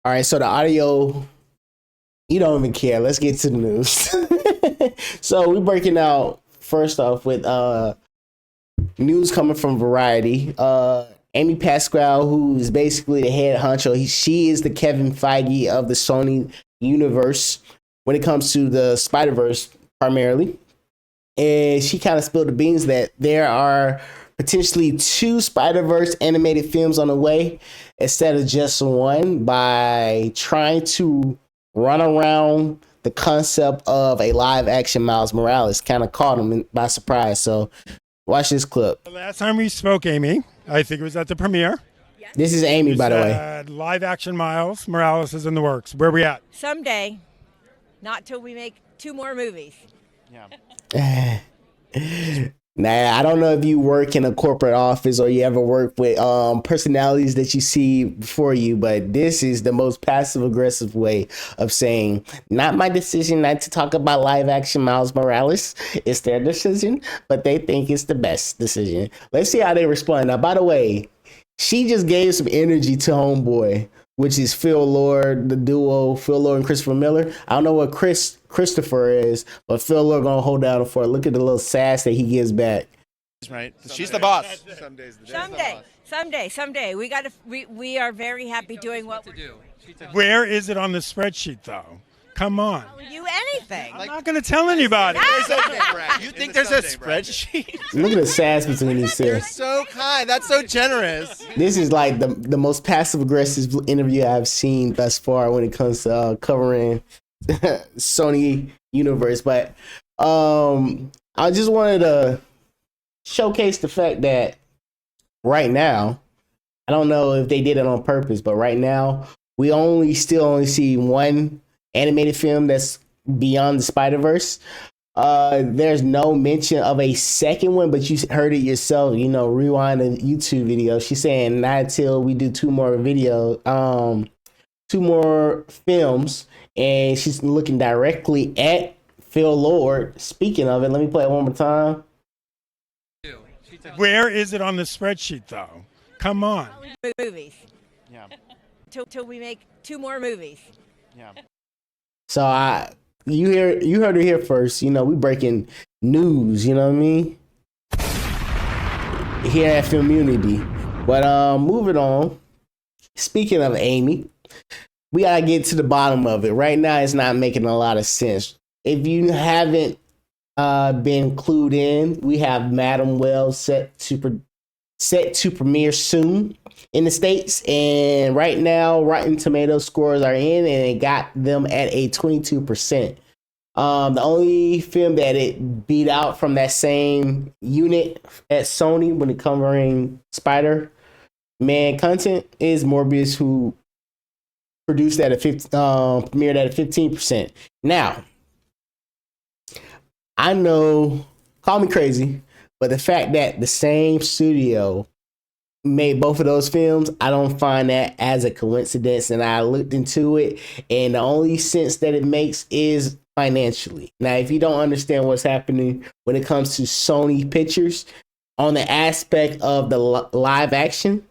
All right, so the audio, you don't even care. Let's get to the news. So we're breaking out first off with news coming from Variety. Amy Pascal, who is basically the head honcho, she is the Kevin Feige of the Sony universe when it comes to the Spiderverse primarily. And she kind of spilled the beans that there are potentially 2 Spider-Verse animated films on the way instead of just one, by trying to run around the concept of a live action Miles Morales. Kind of caught him by surprise. So watch this clip. The last time we spoke, Amy, I think it was at the premiere. This is Amy, by the way. Live action Miles Morales is in the works. Where are we at? Someday, not till we make 2 more movies. Yeah. Nah, I don't know if you work in a corporate office or you ever work with personalities that you see before you, but this is the most passive aggressive way of saying, not my decision not to talk about live action Miles Morales. It's their decision, but they think it's the best decision. Let's see how they respond. Now, by the way, she just gave some energy to Homeboy, which is Phil Lord, the duo, Phil Lord and Christopher Miller. I don't know what Christopher is, but Phil Lord gonna hold down for it. Look at the little sass that he gives back. Right, she's the boss. Someday. We are very happy doing what we do. Where is it on the spreadsheet, though? Come on. Tell you anything. I'm not going to tell anybody. You think there's a spreadsheet? Look at the sass between these two. You're so kind. That's so generous. This is like the most passive aggressive interview I've seen thus far when it comes to covering Sony universe. But I just wanted to showcase the fact that right now, I don't know if they did it on purpose, but right now we still only see one animated film that's beyond the Spider-Verse. There's no mention of a second one, but you heard it yourself, rewind a YouTube video. She's saying not until we do 2 more films, and she's looking directly at Phil Lord. Speaking of it, let me play it one more time. Where is it on the spreadsheet, though? Come on. Movies. Yeah. Till we make 2 more movies. Yeah. So you heard it here first. We breaking news. You know what I mean? Here at Filmunity. But moving on. Speaking of Amy, we gotta get to the bottom of it. Right now, it's not making a lot of sense. If you haven't been clued in, we have Madam Web set to premiere soon in the States, and right now Rotten Tomatoes scores are in, and it got them at a 22%. The only film that it beat out from that same unit at Sony when it covering Spider-Man content is Morbius, who produced at premiered at a 15%. Now, I know, call me crazy, but the fact that the same studio made both of those films, I don't find that as a coincidence. And I looked into it, and the only sense that it makes is financially. Now, if you don't understand what's happening when it comes to Sony Pictures on the aspect of the live action,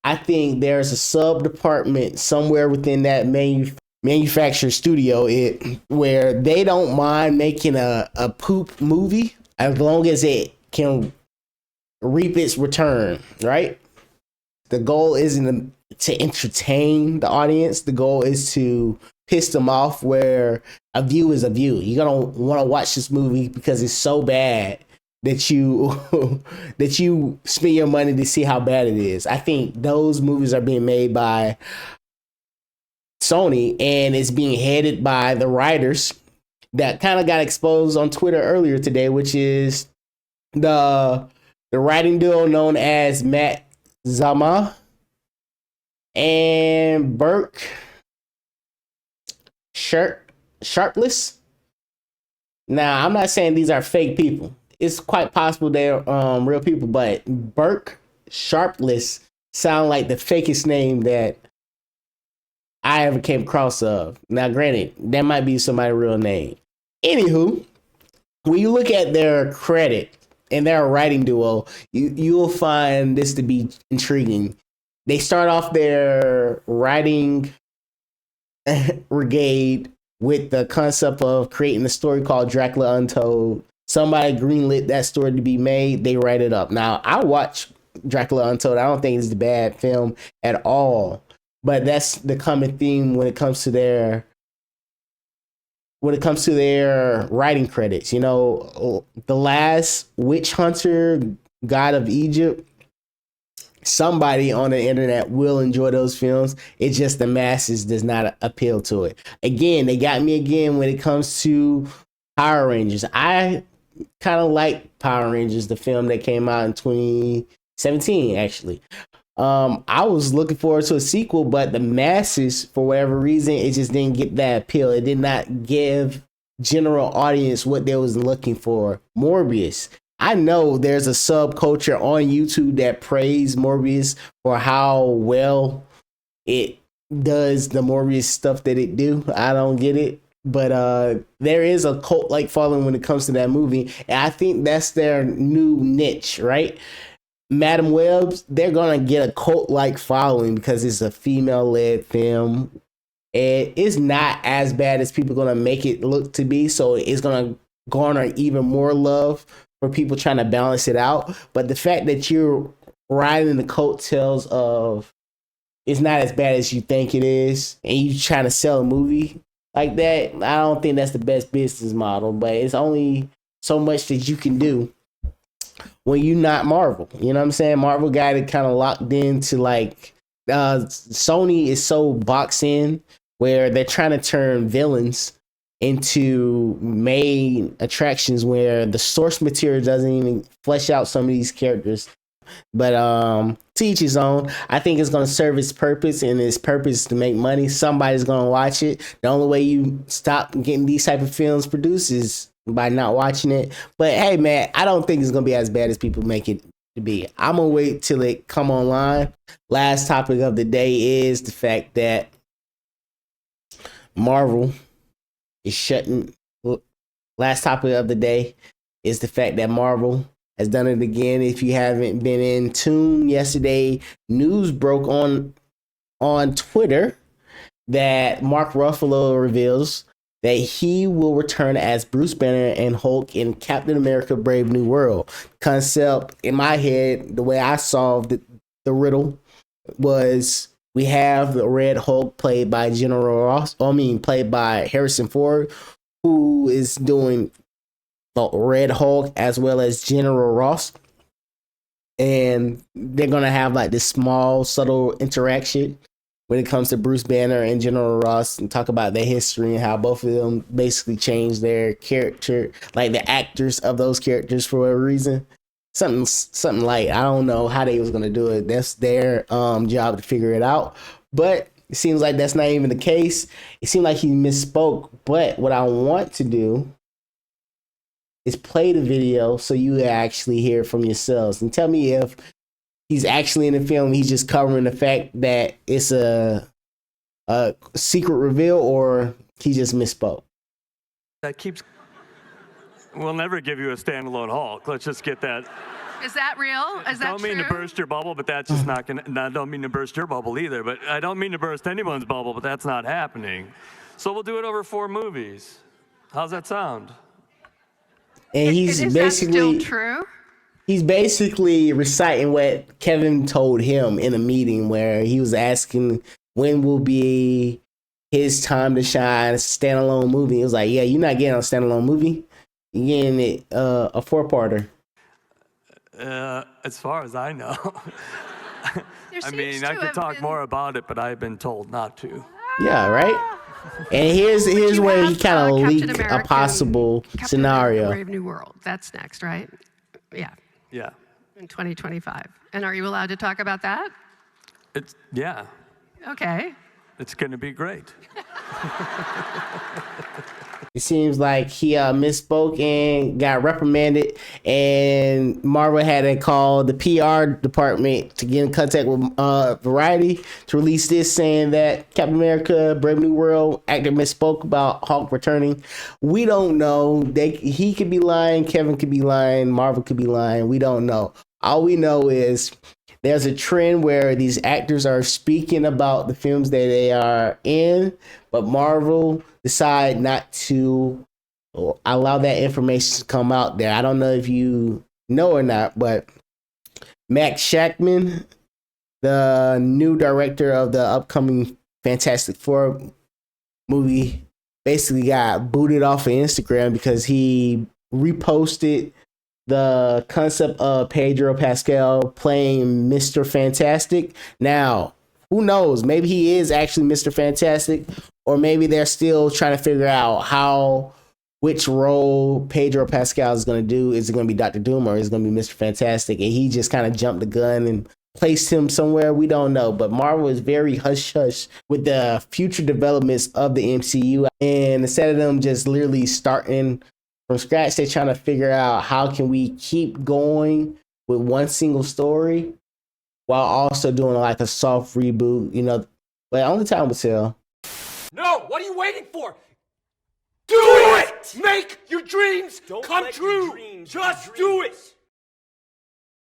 I think there's a sub department somewhere within that manufacturer studio where they don't mind making a poop movie as long as it can reap its return, right? The goal isn't to entertain the audience. The goal is to piss them off, where a view is a view. You're gonna want to watch this movie because it's so bad that you that you spend your money to see how bad it is. I think those movies are being made by Sony, and it's being headed by the writers that kind of got exposed on Twitter earlier today, which is the writing duo known as Matt Zama and Burke Sharpless. Now, I'm not saying these are fake people. It's quite possible they're real people, but Burke Sharpless sound like the fakest name that I ever came across of. Now, granted, that might be somebody's real name. Anywho, when you look at their credit and their writing duo, you'll find this to be intriguing. They start off their writing brigade with the concept of creating a story called Dracula Untold. Somebody greenlit that story to be made. They write it up. Now, I watch Dracula Untold. I don't think it's a bad film at all. But that's the common theme when it comes to their writing credits. You know, The Last Witch Hunter, God of Egypt, somebody on the internet will enjoy those films. It's just the masses does not appeal to it. Again, they got me again when it comes to Power Rangers. I kind of like Power Rangers, the film that came out in 2017, actually. I was looking forward to a sequel, but the masses, for whatever reason, it just didn't get that appeal. It did not give general audience what they was looking for. Morbius. I know there's a subculture on YouTube that praise Morbius for how well it does the Morbius stuff that it do. I don't get it. But there is a cult-like following when it comes to that movie. And I think that's their new niche, right? Madam Web's, they're going to get a cult-like following because it's a female-led film. And it's not as bad as people going to make it look to be. So it's going to garner even more love for people trying to balance it out. But the fact that you're riding the coattails of it's not as bad as you think it is, and you trying to sell a movie like that, I don't think that's the best business model. But it's only so much that you can do when you're not Marvel. You know what I'm saying? Marvel got it kind of locked into like Sony is so boxed in where they're trying to turn villains into main attractions where the source material doesn't even flesh out some of these characters. But to each his own. I think it's going to serve its purpose, and its purpose is to make money. Somebody's going to watch it. The only way you stop getting these type of films produced is by not watching it. But hey, man, I don't think it's going to be as bad as people make it to be. I'm going to wait till it come online. Last topic of the day is the fact that Marvel is shutting. Last topic of the day is the fact that Marvel has done it again. If you haven't been in tune, yesterday news broke on Twitter that Mark Ruffalo reveals that he will return as Bruce Banner and Hulk in Captain America: Brave New World. Concept in my head, the way I solved the riddle was we have the Red Hulk played by played by Harrison Ford, who is doing the Red Hulk as well as General Ross. And they're going to have like this small, subtle interaction when it comes to Bruce Banner and General Ross, and talk about their history and how both of them basically changed their character, like the actors of those characters for a reason. Something like, I don't know how they was going to do it. That's their job to figure it out. But it seems like that's not even the case. It seemed like he misspoke. But what I want to do is play the video so you actually hear it from yourselves and tell me if he's actually in the film. He's just covering the fact that it's a secret reveal, or he just misspoke. That keeps. We'll never give you a standalone Hulk. Let's just get that. Is that real? Is that true? I don't mean to burst your bubble, but that's just not gonna. I don't mean to burst your bubble either, but I don't mean to burst anyone's bubble, but that's not happening. So we'll do it over 4 movies. How's that sound? And he's is basically that still true? He's basically reciting what Kevin told him in a meeting where he was asking when will be his time to shine, a standalone movie. He was like, yeah, you're not getting a standalone movie. You're getting it a 4-parter. As far as I know. I mean, I could talk more about it, but I've been told not to. Yeah, right? And here's where he kind of leaked a possible Captain scenario. America: Brave New World. That's next, right? Yeah. Yeah. In 2025. And are you allowed to talk about that? Yeah. Okay. It's going to be great. It seems like he misspoke and got reprimanded, and Marvel had to call the PR department to get in contact with Variety to release this, saying that Captain America: Brave New World actor misspoke about Hulk returning. We don't know. He could be lying, Kevin could be lying, Marvel could be lying. We don't know. All we know is there's a trend where these actors are speaking about the films that they are in, but Marvel decide not to allow that information to come out there. I don't know if you know or not, but Max Shackman, the new director of the upcoming Fantastic Four movie, basically got booted off of Instagram because he reposted the concept of Pedro Pascal playing Mr. Fantastic. Now, who knows? Maybe he is actually Mr. Fantastic, or maybe they're still trying to figure out which role Pedro Pascal is going to do. Is it going to be Dr. Doom or is it going to be Mr. Fantastic? And he just kind of jumped the gun and placed him somewhere. We don't know. But Marvel is very hush-hush with the future developments of the MCU. And instead of them just literally starting from scratch, they're trying to figure out how can we keep going with one single story while also doing like a soft reboot, but only time will tell. No, what are you waiting for? Do it! Make your dreams come true! Just do it!